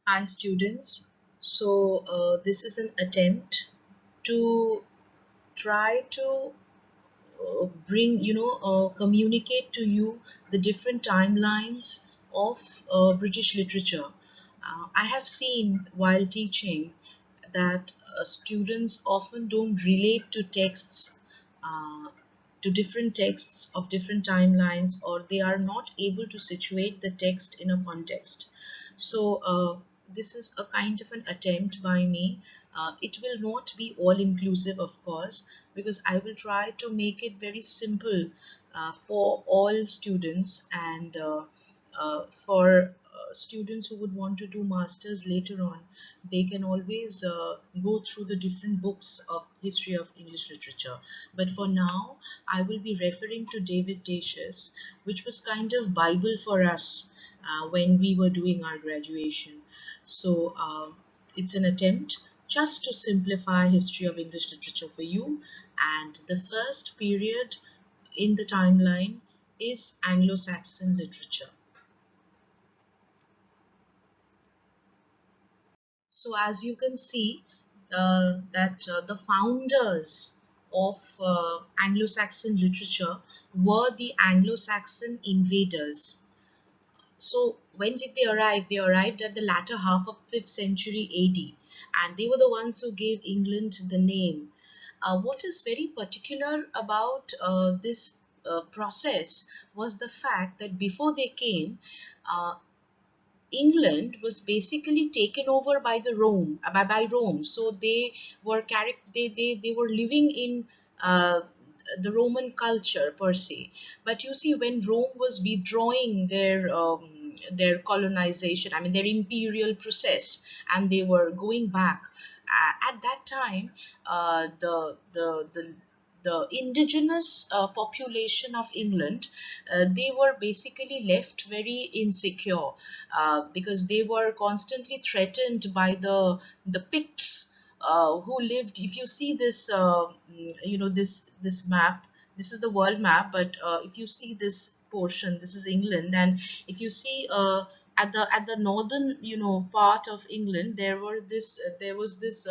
Hi students. This is an attempt to try to communicate to you the different timelines of British literature. I have seen while teaching that students often don't relate uh, to different texts of different timelines, or they are not able to situate the text in a context. This is a kind of an attempt by me. It will not be all inclusive, of course, because I will try to make it very simple for all students, and for students who would want to do masters later on, they can always go through the different books of history of English literature. But for now, I will be referring to David Dacius, which was kind of Bible for us when we were doing our graduation. It's an attempt just to simplify history of English literature for you. And the first period in the timeline is Anglo Saxon literature. So as you can see, that the founders of Anglo-Saxon literature were the Anglo-Saxon invaders. So when did they arrive? They arrived at the latter half of 5th century AD, and they were the ones who gave England the name. What is very particular about this process was the fact that before they came, uh, England was basically taken over by by Rome. So they were living in the Roman culture per se. But you see, when Rome was withdrawing their colonization, I mean their imperial process, and they were going back. At that time, the indigenous population of England, they were basically left very insecure because they were constantly threatened by the Picts who lived. If you see this, this map, this is the world map, but if you see this portion, this is England, and if you see at the northern part of England, there was this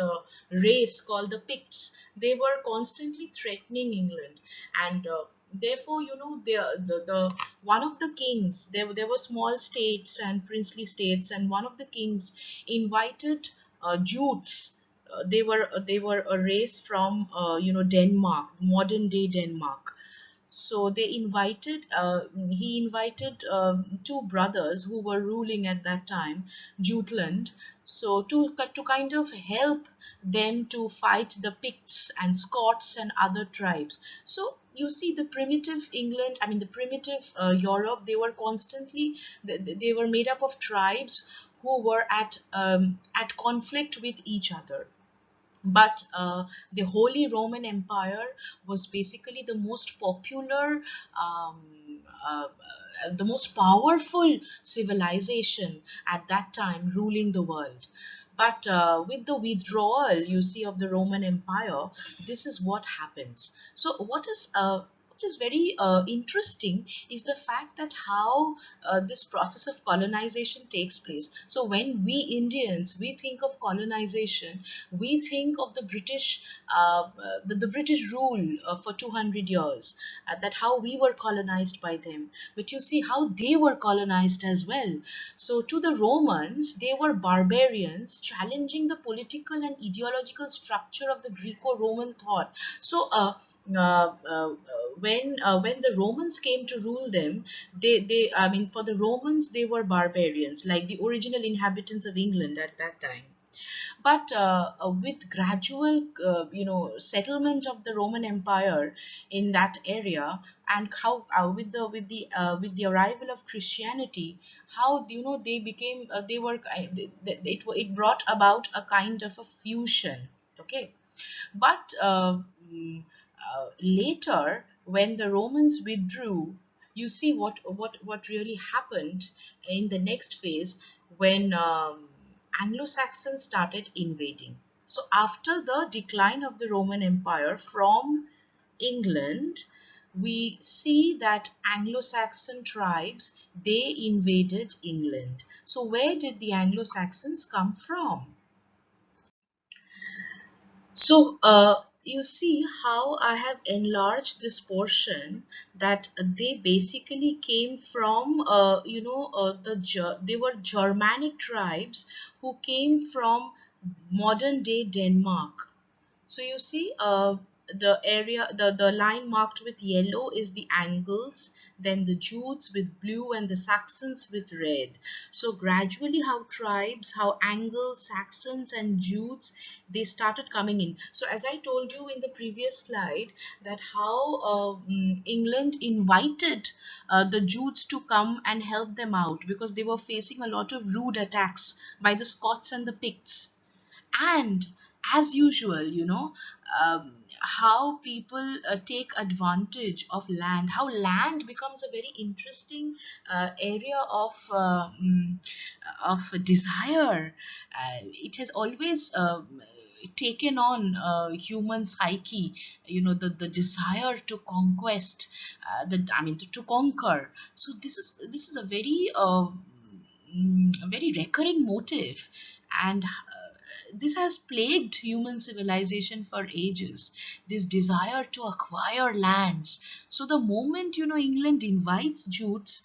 race called the Picts. They were constantly threatening England, and therefore the one of the kings, there were small states and princely states, and one of the kings invited Jutes. They were a race from Denmark, modern day Denmark. So he invited two brothers who were ruling at that time, Jutland, so to kind of help them to fight the Picts and Scots and other tribes. So you see, the primitive England, I mean the primitive Europe, they were constantly, they were made up of tribes who were at conflict with each other. But the Holy Roman Empire was basically the most popular, um, the most powerful civilization at that time ruling the world. But with the withdrawal, you see, of the Roman Empire, this is what happens. So what is very interesting is the fact that how this process of colonization takes place. So when we Indians, we think of colonization, we think of the British, the British rule for 200 years, that how we were colonized by them. But you see how they were colonized as well. So to the Romans, they were barbarians challenging the political and ideological structure of the Greco-Roman thought. So uh, uh, when the Romans came to rule them, they I mean, for the Romans, they were barbarians, like the original inhabitants of England at that time. But with gradual settlement of the Roman Empire in that area, and how with the arrival of Christianity, how they became, they were it brought about a kind of a fusion. Okay. But later, when the Romans withdrew, you see what really happened in the next phase, when Anglo-Saxons started invading. So after the decline of the Roman Empire from England, we see that Anglo-Saxon tribes, they invaded England. So where did the Anglo-Saxons come from? So, you see how I have enlarged this portion, that they basically came from, they were Germanic tribes who came from modern day Denmark. So you see, the line marked with yellow is the Angles, then the Jutes with blue, and the Saxons with red. So gradually, how Angles, Saxons, and Jutes, they started coming in. So as I told you in the previous slide, that how England invited the Jutes to come and help them out, because they were facing a lot of rude attacks by the Scots and the Picts. And as usual, how people take advantage of land, how land becomes a very interesting area of desire. It has always taken on human psyche, the desire to conquest, to conquer. So this is a very recurring motive, and this has plagued human civilization for ages, this desire to acquire lands. So the moment England invites Jutes,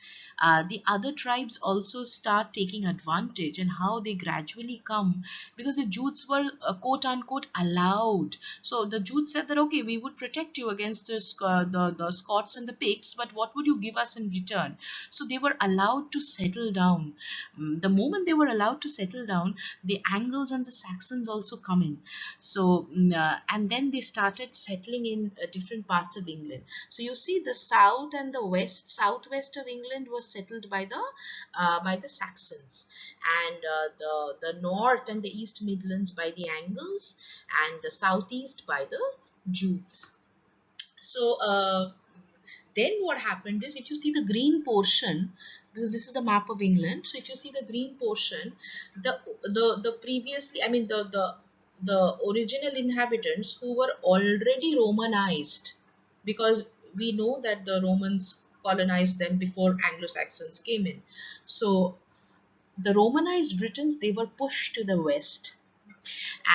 the other tribes also start taking advantage, and how they gradually come, because the Jutes were quote unquote allowed. So the Jutes said that, okay, we would protect you against the Scots and the Picts, but what would you give us in return? So they were allowed to settle down. The moment they were allowed to settle down, the Angles and the Saxons also come in. So and then they started settling in different parts of England. So you see, the south and the southwest of England was settled by the Saxons, and the north and the East Midlands by the Angles, and the southeast by the Jutes. So then what happened is, if you see the green portion, because this is the map of England, so if you see the green portion, the previously, the original inhabitants who were already Romanized, because we know that the Romans colonized them before Anglo-Saxons came in. So the Romanized Britons, they were pushed to the west,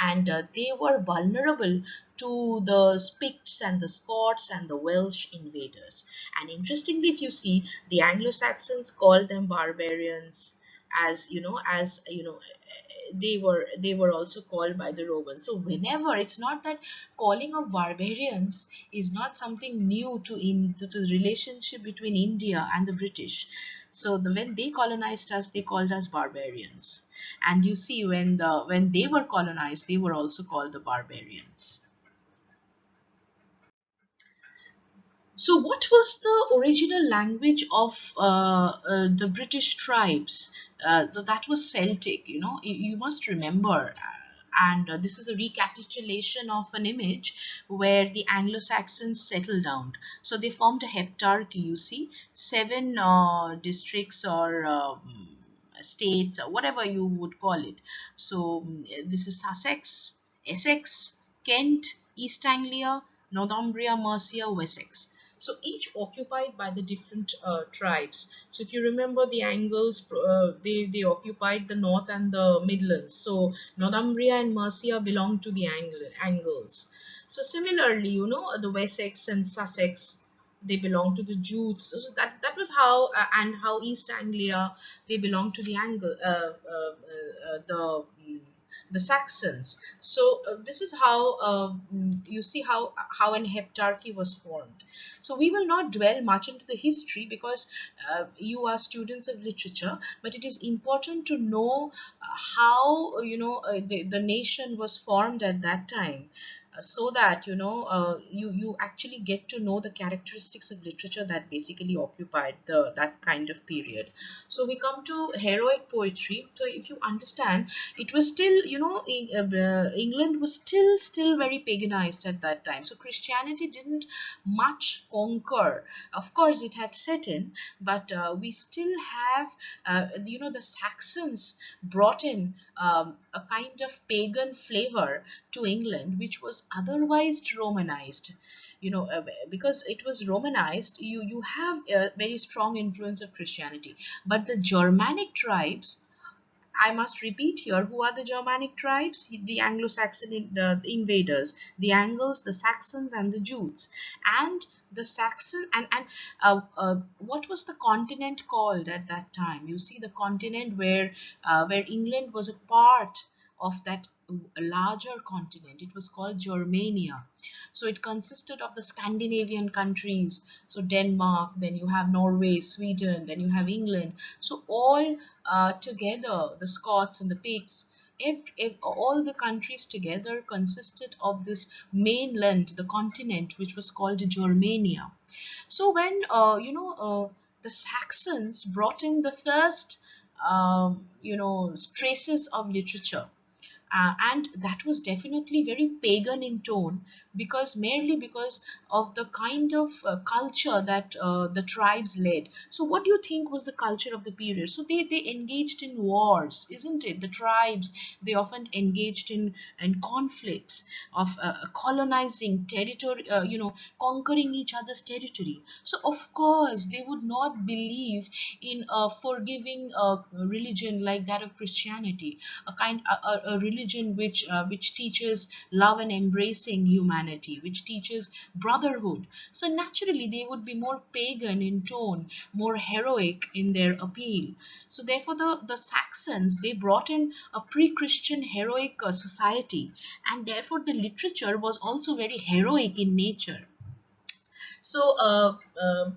and they were vulnerable to the Picts and the Scots and the Welsh invaders. And interestingly, if you see, the Anglo-Saxons called them barbarians, they were also called by the Romans. So whenever, it's not that calling of barbarians is not something new to the relationship between India and the British. So when they colonized us, they called us barbarians. And you see, when they were colonized, they were also called the barbarians. So, what was the original language of the British tribes? So that was Celtic, you must remember. And this is a recapitulation of an image where the Anglo-Saxons settled down. So they formed a heptarchy, you see, seven districts or states, or whatever you would call it. So this is Sussex, Essex, Kent, East Anglia, Northumbria, Mercia, Wessex. So each occupied by the different tribes. So if you remember, the Angles, they occupied the north and the Midlands. So Northumbria and Mercia belonged to the Angles. So similarly, the Wessex and Sussex, they belong to the Jutes. So that was how, and how East Anglia, they belong to the the Saxons. So this is how, you see how an heptarchy was formed. So we will not dwell much into the history, because you are students of literature, but it is important to know how the nation was formed at that time, so that you actually get to know the characteristics of literature that basically occupied that kind of period. So we come to heroic poetry. So if you understand, it was still, England was still very paganized at that time. So Christianity didn't much conquer. Of course, it had set in, but we still have, the Saxons brought in a kind of pagan flavor to England, which was otherwise romanized. Because it was romanized, you have a very strong influence of Christianity. But the Germanic tribes, I must repeat here, who are the Germanic tribes? The Anglo-Saxon the invaders, the Angles, the Saxons, and the Jutes. And the Saxon and what was the continent called at that time? You see, the continent where England was a part of that larger continent. It was called Germania. So it consisted of the Scandinavian countries. So Denmark, then you have Norway, Sweden, then you have England. So all together, the Scots and the Picts, all the countries together consisted of this mainland, the continent, which was called Germania. So when the Saxons brought in the first traces of literature, and that was definitely very pagan in tone, because merely because of the kind of culture that the tribes led. So what do you think was the culture of the period? So they engaged in wars, isn't it? The tribes, they often engaged in conflicts of colonizing territory, conquering each other's territory. So of course they would not believe in a forgiving religion like that of Christianity, a religion which teaches love and embracing humanity, which teaches brotherhood. So naturally they would be more pagan in tone, more heroic in their appeal. So therefore the Saxons, they brought in a pre-Christian heroic society, and therefore the literature was also very heroic in nature. So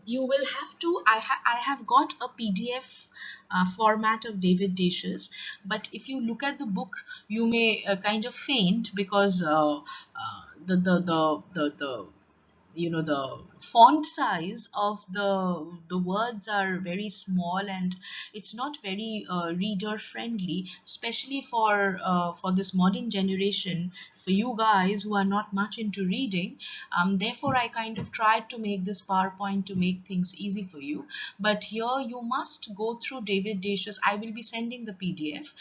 you will have to. I have got a PDF format of David Dishes, but if you look at the book, you may kind of faint, because the font size of the words are very small, and it's not very reader friendly, especially for this modern generation, for you guys who are not much into reading. Therefore I kind of tried to make this PowerPoint to make things easy for you. But here you must go through David Dishes. I will be sending the PDF.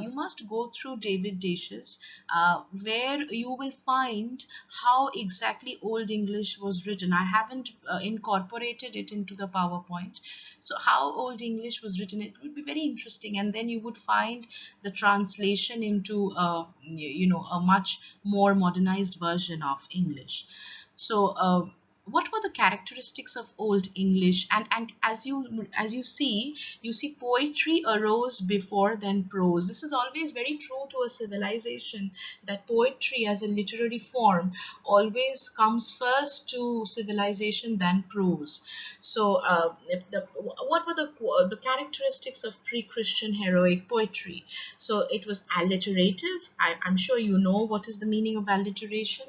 You must go through David Dishes, where you will find how exactly Old English was written. I haven't incorporated it into the PowerPoint. So how Old English was written, it would be very interesting. And then you would find the translation into a much more modernized version of English. So what were the characteristics of Old English? And as you see, poetry arose before then prose. This is always very true to a civilization, that poetry as a literary form always comes first to civilization than prose. So what were the characteristics of pre-Christian heroic poetry? So it was alliterative. I'm sure you know what is the meaning of alliteration.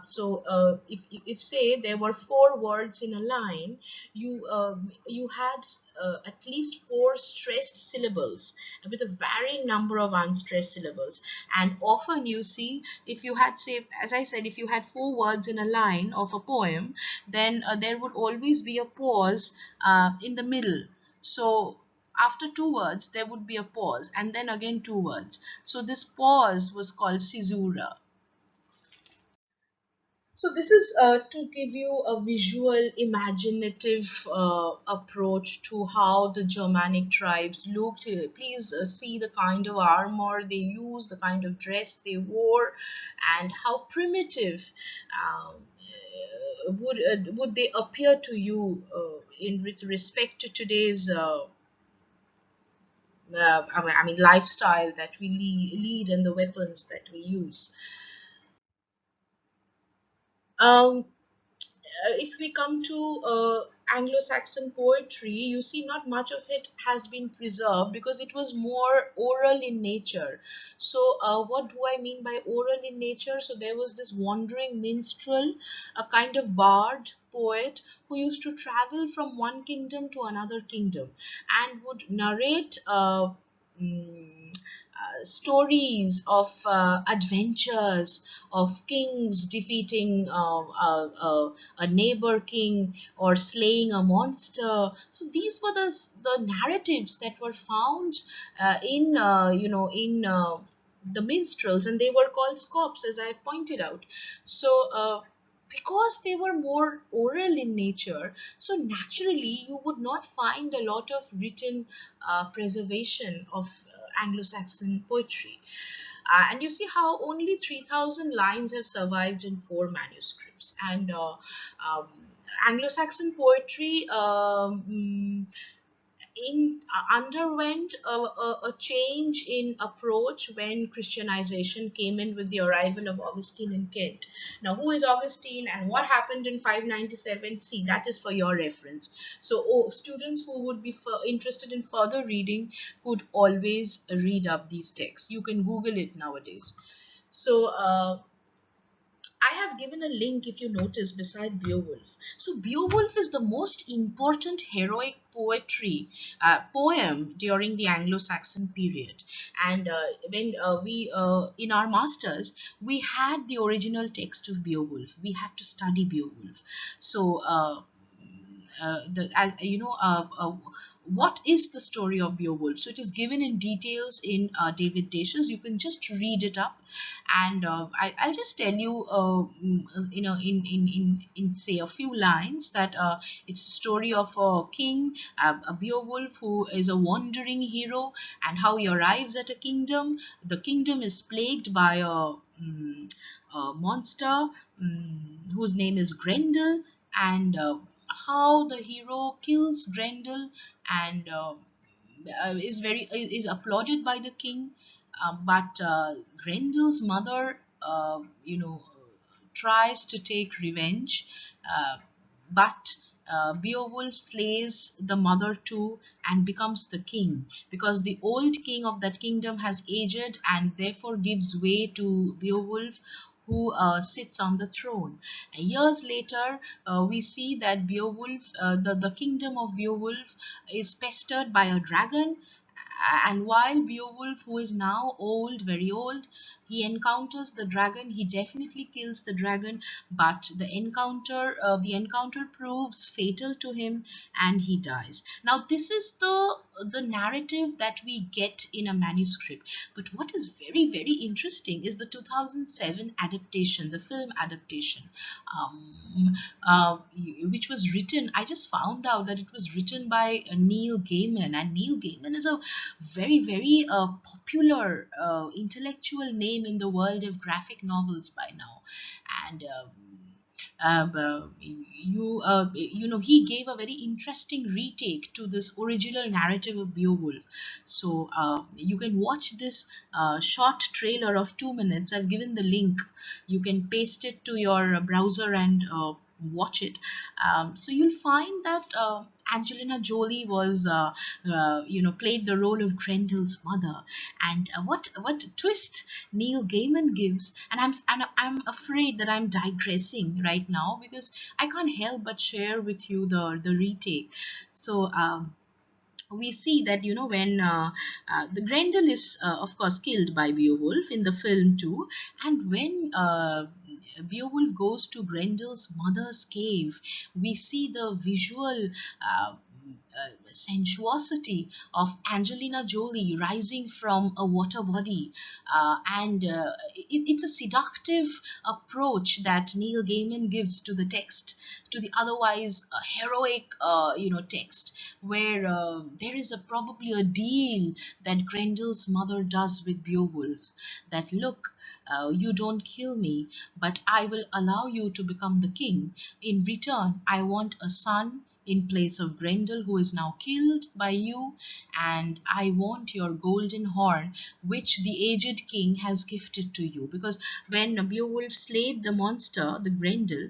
So if say there were four words in a line, you had at least four stressed syllables with a varying number of unstressed syllables. And often you see, if you had, say, as I said, if you had four words in a line of a poem, then there would always be a pause in the middle. So after two words there would be a pause, and then again two words. So this pause was called caesura. So this is to give you a visual, imaginative approach to how the Germanic tribes looked. Please see the kind of armor they used, the kind of dress they wore, and how primitive would they appear to you in with respect to today's I mean lifestyle that we lead and the weapons that we use. Um, if we come to Anglo-Saxon poetry, you see not much of it has been preserved because it was more oral in nature. So, what do I mean by oral in nature? So, there was this wandering minstrel, a kind of bard poet who used to travel from one kingdom to another kingdom and would narrate mm, stories of adventures of kings defeating a neighbor king or slaying a monster. So these were the narratives that were found in the minstrels, and they were called scops, as I pointed out. So because they were more oral in nature, so naturally you would not find a lot of written preservation of Anglo-Saxon poetry. And you see how only 3,000 lines have survived in four manuscripts. And um, Anglo-Saxon poetry underwent a change in approach when Christianization came in with the arrival of Augustine in Kent. Now, who is Augustine and what happened in 597? See, that is for your reference. So, students who would be interested in further reading could always read up these texts. You can Google it nowadays. So, I have given a link, if you notice, beside Beowulf. So Beowulf is the most important heroic poetry poem during the Anglo-Saxon period. And when we in our masters we had the original text of Beowulf. We had to study Beowulf. So as you know, what is the story of Beowulf? So it is given in details in David Dashes. You can just read it up, and I'll just tell you, in say a few lines that it's the story of a king, a Beowulf who is a wandering hero, and how he arrives at a kingdom. The kingdom is plagued by a monster whose name is Grendel, and how the hero kills Grendel and is applauded by the king, but Grendel's mother, tries to take revenge, but Beowulf slays the mother too and becomes the king, because the old king of that kingdom has aged and therefore gives way to Beowulf, who sits on the throne. And years later, we see that the kingdom of Beowulf is pestered by a dragon, and while Beowulf, who is now old, very old, he encounters the dragon. He definitely kills the dragon, but the encounter proves fatal to him, and he dies. Now, this is the narrative that we get in a manuscript. But what is very, very interesting is the 2007 adaptation, the film adaptation, um, which was written. I just found out that it was written by Neil Gaiman, and Neil Gaiman is a very, very popular intellectual name in the world of graphic novels by now. And he gave a very interesting retake to this original narrative of Beowulf. So you can watch this short trailer of 2 minutes. I've given the link. You can paste it to your browser and watch it. So you'll find that Angelina Jolie was, played the role of Grendel's mother. And what twist Neil Gaiman gives, and I'm afraid that I'm digressing right now because I can't help but share with you the retake. So. We see that when the Grendel is of course killed by Beowulf in the film too, and when Beowulf goes to Grendel's mother's cave, we see the visual sensuosity of Angelina Jolie rising from a water body, and it's a seductive approach that Neil Gaiman gives to the text, to the otherwise heroic, text, where there is probably a deal that Grendel's mother does with Beowulf, that look, you don't kill me, but I will allow you to become the king. In return, I want a son in place of Grendel, who is now killed by you, and I want your golden horn, which the aged king has gifted to you. Because when Beowulf slayed the monster, the Grendel,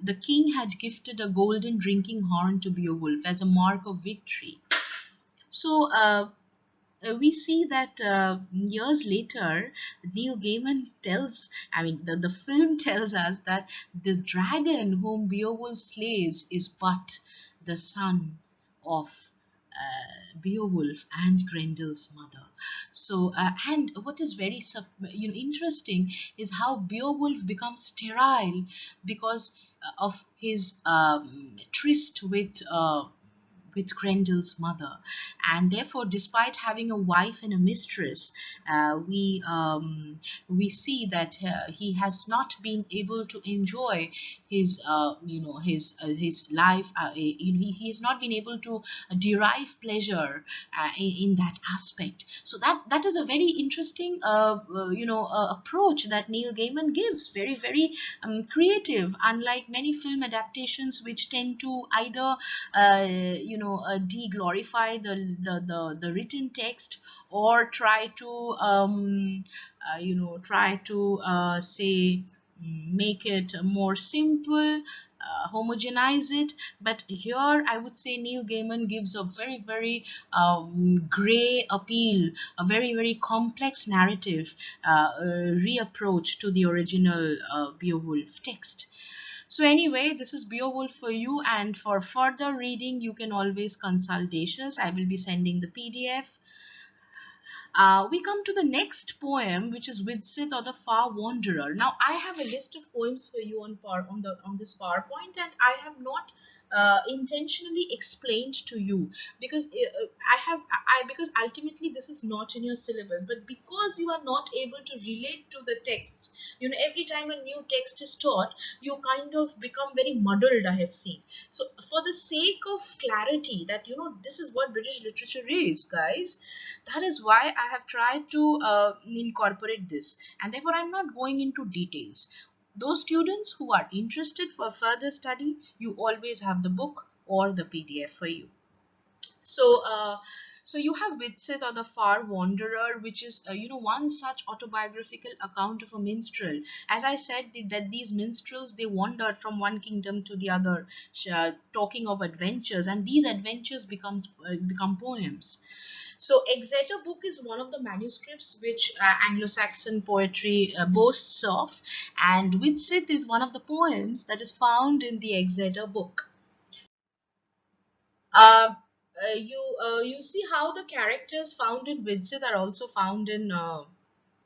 the king had gifted a golden drinking horn to Beowulf as a mark of victory. So we see that years later, Neil Gaiman the film tells us that the dragon whom Beowulf slays is but the son of Beowulf and Grendel's mother. So, and what is very interesting is how Beowulf becomes sterile because of his tryst with with Grendel's mother. And therefore, despite having a wife and a mistress, we see that he has not been able to enjoy his his life. He has not been able to derive pleasure in that aspect. So that is a very interesting approach that Neil Gaiman gives. Very, very creative, unlike many film adaptations which tend to either de-glorify the written text, or try to say, make it more simple, homogenize it. But here I would say Neil Gaiman gives a very, very gray appeal, a very, very complex narrative reapproach to the original Beowulf text. So anyway, this is Beowulf for you, and for further reading you can always consult Deshas. I will be sending the PDF. We come to the next poem, which is Widsith or the Far Wanderer. Now, I have a list of poems for you on this PowerPoint, and I have not intentionally explained to you, because because ultimately this is not in your syllabus, but because you are not able to relate to the texts. Every time a new text is taught, you kind of become very muddled, I have seen. So, for the sake of clarity, that this is what British literature is, guys, that is why I have tried to incorporate this, and therefore I'm not going into details. Those students who are interested for further study, you always have the book or the PDF for you. So, you have Widsith or the Far Wanderer, which is one such autobiographical account of a minstrel. As I said, that these minstrels, they wandered from one kingdom to the other, talking of adventures, and these adventures become poems. So, Exeter book is one of the manuscripts which Anglo Saxon poetry boasts of, and Widsith is one of the poems that is found in the Exeter book. Uh, you see how the characters found in Widsith are also found in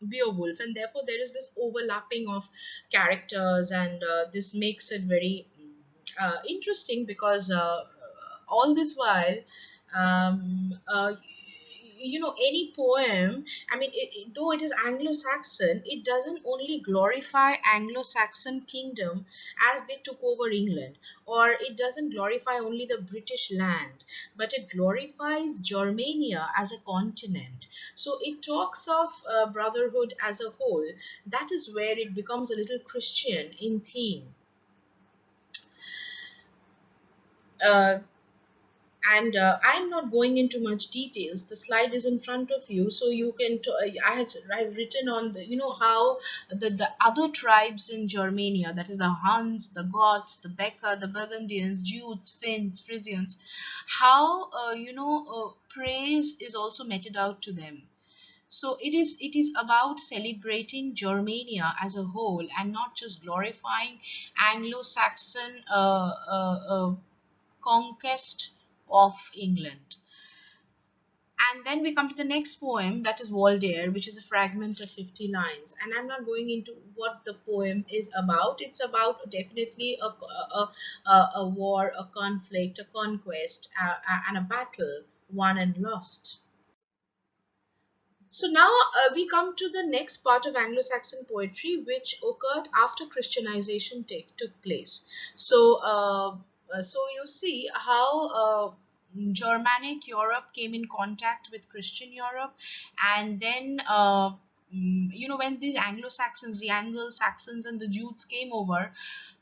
Beowulf, and therefore there is this overlapping of characters, and this makes it very interesting, because all this while, um, uh, any poem, I mean, though it is Anglo-Saxon, it doesn't only glorify Anglo-Saxon kingdom as they took over England, or it doesn't glorify only the British land, but it glorifies Germania as a continent. So it talks of brotherhood as a whole. That is where it becomes a little Christian in theme. Uh, and I'm not going into much details. The slide is in front of you, so you can I've written on how the other tribes in Germania, that is the Huns, the Goths, the Becker, the Burgundians, Jutes, Finns, Frisians, how praise is also meted out to them. So it is about celebrating Germania as a whole, and not just glorifying Anglo-Saxon conquest of England. And then we come to the next poem, that is Waldair, which is a fragment of 50 lines. And I'm not going into what the poem is about. It's about definitely a war, a conflict, a conquest, and a battle won and lost. So now we come to the next part of Anglo-Saxon poetry, which occurred after Christianization took place. So you see how Germanic Europe came in contact with Christian Europe, and then when these Anglo-Saxons, the Anglo-Saxons and the Jutes came over,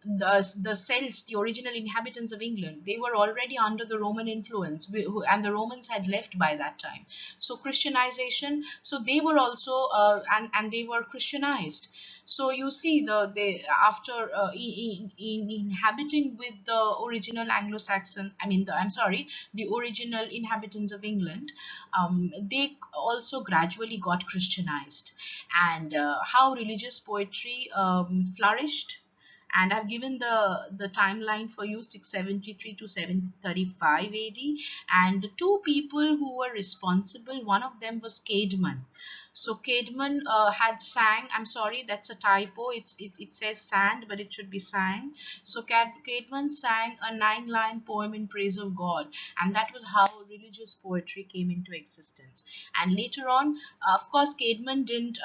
the Celts, the original inhabitants of England, they were already under the Roman influence, and the Romans had left by that time. So Christianization, so they were also and they were Christianized. So you see, they after in inhabiting with the original Anglo-Saxon, I'm sorry, the original inhabitants of England, they also gradually got Christianized, and how religious poetry flourished, and I've given the timeline for you, 673 to 735 AD. And the two people who were responsible, one of them was Caedmon. So Caedmon had sang. I'm sorry, that's a typo. It says sand, but it should be sang. So Caedmon sang a 9-line poem in praise of God, and that was how religious poetry came into existence. And later on, of course, Caedmon didn't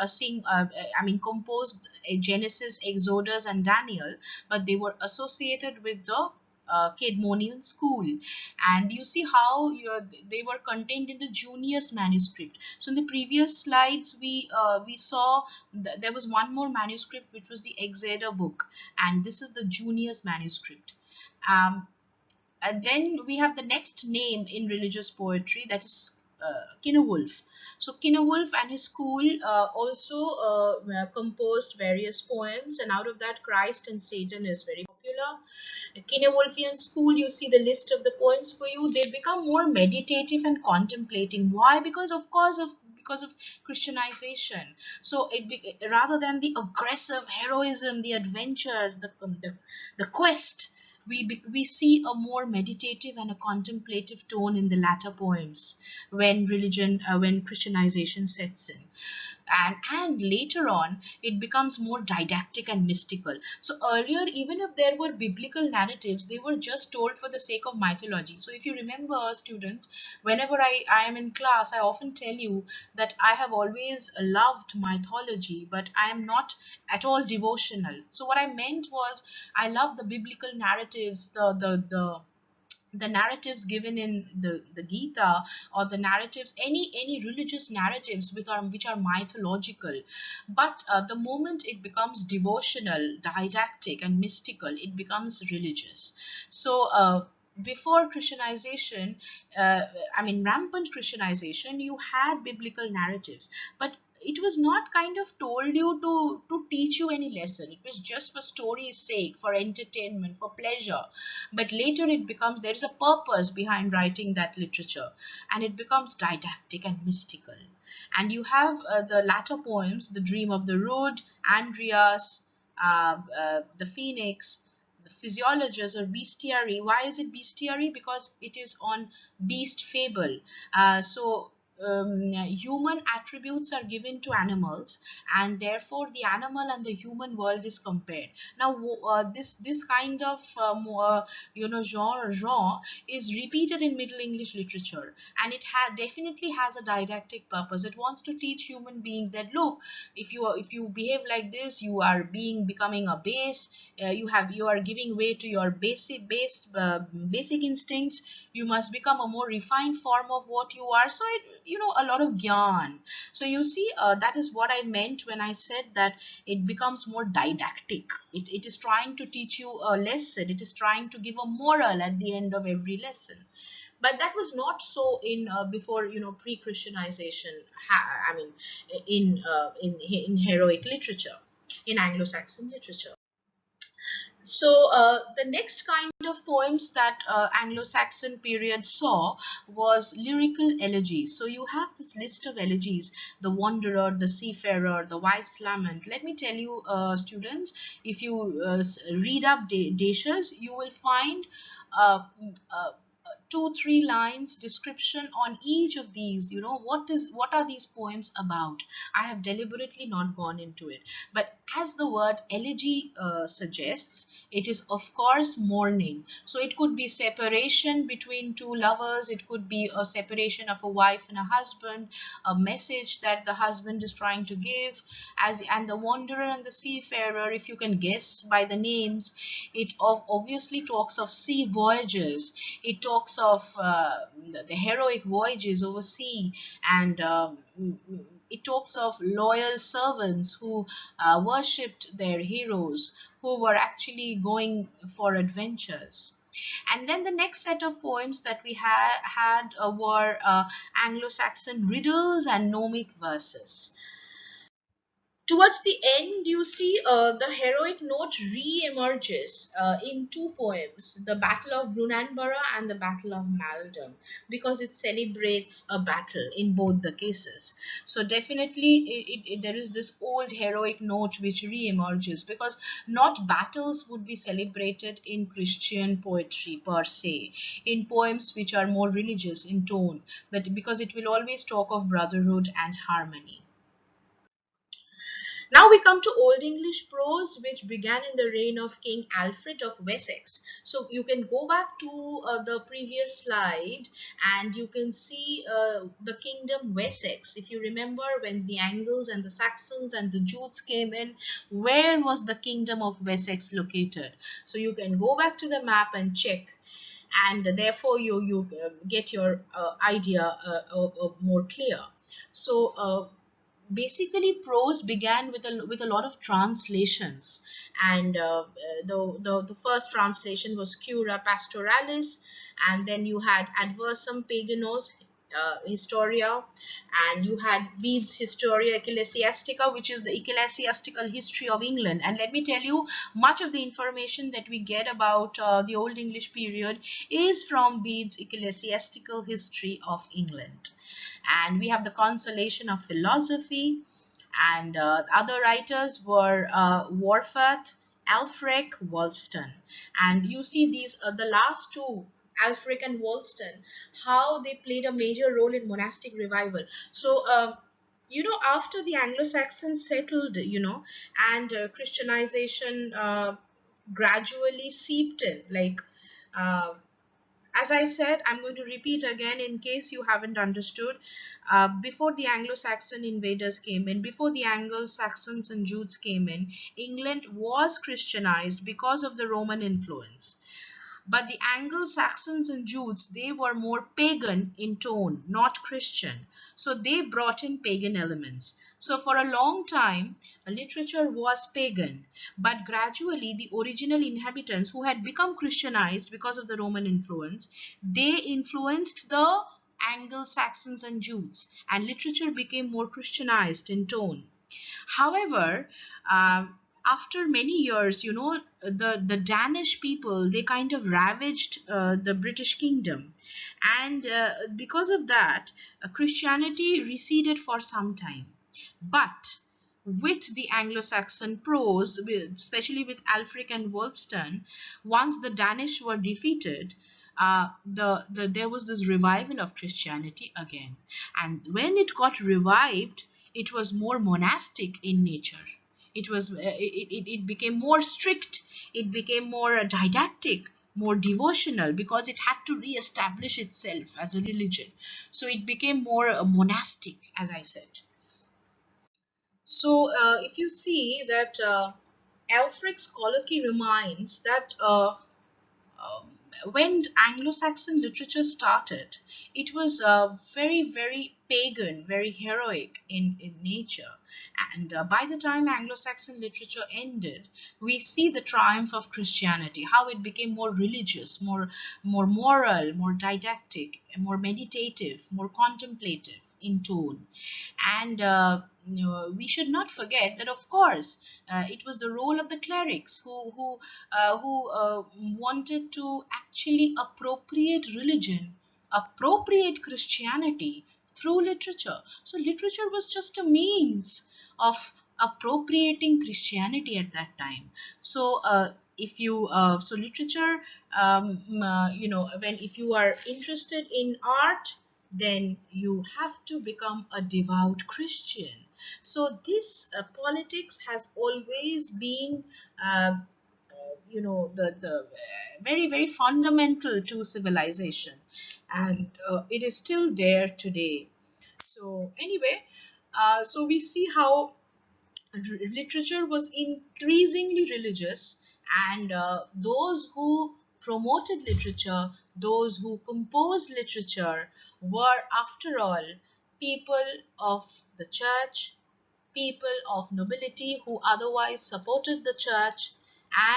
compose Genesis, Exodus, and Daniel, but they were associated with the Caedmonian school. And you see how they were contained in the Junius manuscript. So in the previous slides, we saw there was one more manuscript, which was the Exeter book, and this is the Junius manuscript. Um, and then we have the next name in religious poetry, that is Kinewolf. So Kinewolf and his school also composed various poems, and out of that, Christ and Satan is very popular. Kinewolfian school, you see the list of the poems for you. They become more meditative and contemplating. Why? Because of Christianization. So rather than the aggressive heroism, the adventures, the quest, we see a more meditative and a contemplative tone in the latter poems when Christianization sets in. And later on, it becomes more didactic and mystical. So earlier, even if there were biblical narratives, they were just told for the sake of mythology. So if you remember, students, whenever I am in class, I often tell you that I have always loved mythology, but I am not at all devotional. So what I meant was, I love the biblical narratives, the narratives given in the Gita, or the narratives, any religious narratives which are mythological. But the moment it becomes devotional, didactic, and mystical, it becomes religious. So before Christianization, uh, rampant Christianization, you had biblical narratives, but it was not kind of told you to teach you any lesson. It was just for story's sake, for entertainment, for pleasure. But later it becomes, there is a purpose behind writing that literature, and it becomes didactic and mystical. And you have the latter poems, The Dream of the Rood, Andreas, The Phoenix, The Physiologist, or Bestiary. Why is it Bestiary? Because it is on beast fable. Human attributes are given to animals, and therefore the animal and the human world is compared. Now, this kind of genre is repeated in Middle English literature, and it definitely has a didactic purpose. It wants to teach human beings that, look, if you behave like this, you are becoming a base. You are giving way to your basic instincts. You must become a more refined form of what you are. So it, a lot of gyan. So you see, that is what I meant when I said that it becomes more didactic. It is trying to teach you a lesson. It is trying to give a moral at the end of every lesson. But that was not so in before, pre-Christianization. I mean, in heroic literature, in Anglo-Saxon literature. So the next kind of poems that Anglo-Saxon period saw was lyrical elegies. So you have this list of elegies: the Wanderer, the Seafarer, the Wife's Lament. Let me tell you, students, if you read up Dacius, you will find uh, uh, 2-3 lines description on each of these. What are these poems about. I have deliberately not gone into it, but as the word elegy suggests, it is of course mourning. So it could be separation between two lovers, it could be a separation of a wife and a husband, a message that the husband is trying to give. And the Wanderer and the Seafarer, if you can guess by the names, it obviously talks of sea voyages. It talks of the heroic voyages over sea, and it talks of loyal servants who worshipped their heroes, who were actually going for adventures. And then the next set of poems that we had were Anglo-Saxon riddles and gnomic verses. Towards the end, you see the heroic note re-emerges in two poems, the Battle of Brunanburgh and the Battle of Maldon, because it celebrates a battle in both the cases. So definitely there is this old heroic note which re-emerges, because not battles would be celebrated in Christian poetry per se, in poems which are more religious in tone, but because it will always talk of brotherhood and harmony. Now we come to Old English prose, which began in the reign of King Alfred of Wessex. So you can go back to the previous slide and you can see the kingdom Wessex. If you remember, when the Angles and the Saxons and the Jutes came in, where was the kingdom of Wessex located? So you can go back to the map and check, and therefore you get your idea more clear. So basically prose began with a lot of translations, and the first translation was Cura Pastoralis, and then you had Adversum Paganos Historia, and you had Bede's Historia Ecclesiastica, which is the ecclesiastical history of England. And let me tell you, much of the information that we get about the Old English period is from Bede's ecclesiastical history of England. And we have the Consolation of Philosophy, and other writers were Warfat, Alfric, Wolfston. And you see these the last two, Alfric and Wolfston, how they played a major role in monastic revival. So after the Anglo-Saxons settled, and Christianization gradually seeped in, like uh, as I said, I'm going to repeat again in case you haven't understood. Before the Anglo-Saxon invaders came in, before the Anglo-Saxons and Jutes came in, England was Christianized because of the Roman influence. But the Anglo-Saxons and Jutes, they were more pagan in tone, not Christian. So they brought in pagan elements. So for a long time, literature was pagan. But gradually, the original inhabitants who had become Christianized because of the Roman influence, they influenced the Anglo-Saxons and Jutes, and literature became more Christianized in tone. However, after many years, the Danish people, they kind of ravaged the British kingdom, and because of that, Christianity receded for some time. But with the Anglo-Saxon prose, especially with Alfric and Wolfston, once the Danish were defeated, there was this revival of Christianity again. And when it got revived, it was more monastic in nature. It became more strict, it became more didactic, more devotional, because it had to re-establish itself as a religion. So it became more monastic, as I said. So if you see that Alfred's colloquy reminds that when Anglo-Saxon literature started, it was very, very pagan, very heroic in nature. And by the time Anglo-Saxon literature ended, we see the triumph of Christianity, how it became more religious, more moral, more didactic, more meditative, more contemplative in tone. And we should not forget that, of course, it was the role of the clerics who wanted to actually appropriate religion, appropriate Christianity through literature. So literature was just a means of appropriating Christianity at that time. So if you so literature, when if you are interested in art, then you have to become a devout Christian. So this politics has always been the very, very fundamental to civilization, and it is still there today. So anyway, so we see how literature was increasingly religious, and those who promoted literature, those who composed literature, were, after all, people of the church, people of nobility who otherwise supported the church.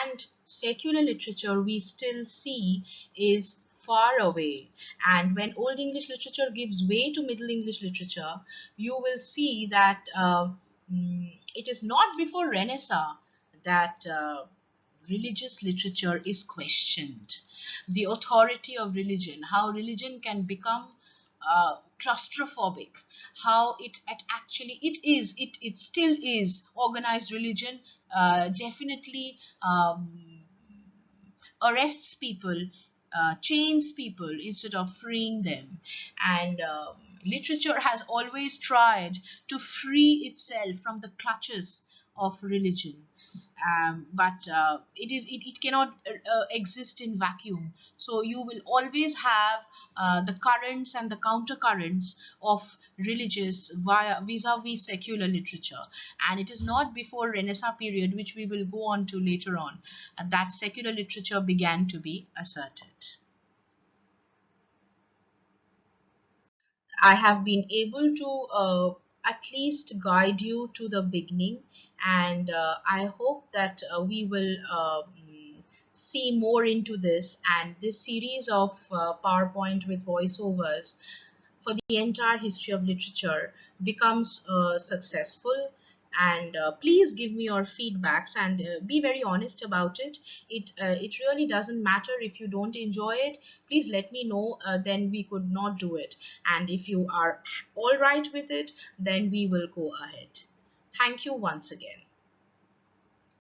And secular literature, we still see, is far away. And when Old English literature gives way to Middle English literature, you will see that It is not before Renaissance that religious literature is questioned. The authority of religion, how religion can become claustrophobic, how it actually it still is organized religion. Definitely arrests people, chains people instead of freeing them. And literature has always tried to free itself from the clutches of religion. But it cannot exist in vacuum. So you will always have the currents and the countercurrents of religious vis-a-vis secular literature. And it is not before Renaissance period, which we will go on to later on, that secular literature began to be asserted. I have been able to at least guide you to the beginning, and I hope that we will see more into this, and this series of PowerPoint with voiceovers for the entire history of literature becomes successful. And please give me your feedbacks, and be very honest about it. It really doesn't matter if you don't enjoy it. Please let me know, then we could not do it. And if you are all right with it, then we will go ahead. Thank you once again.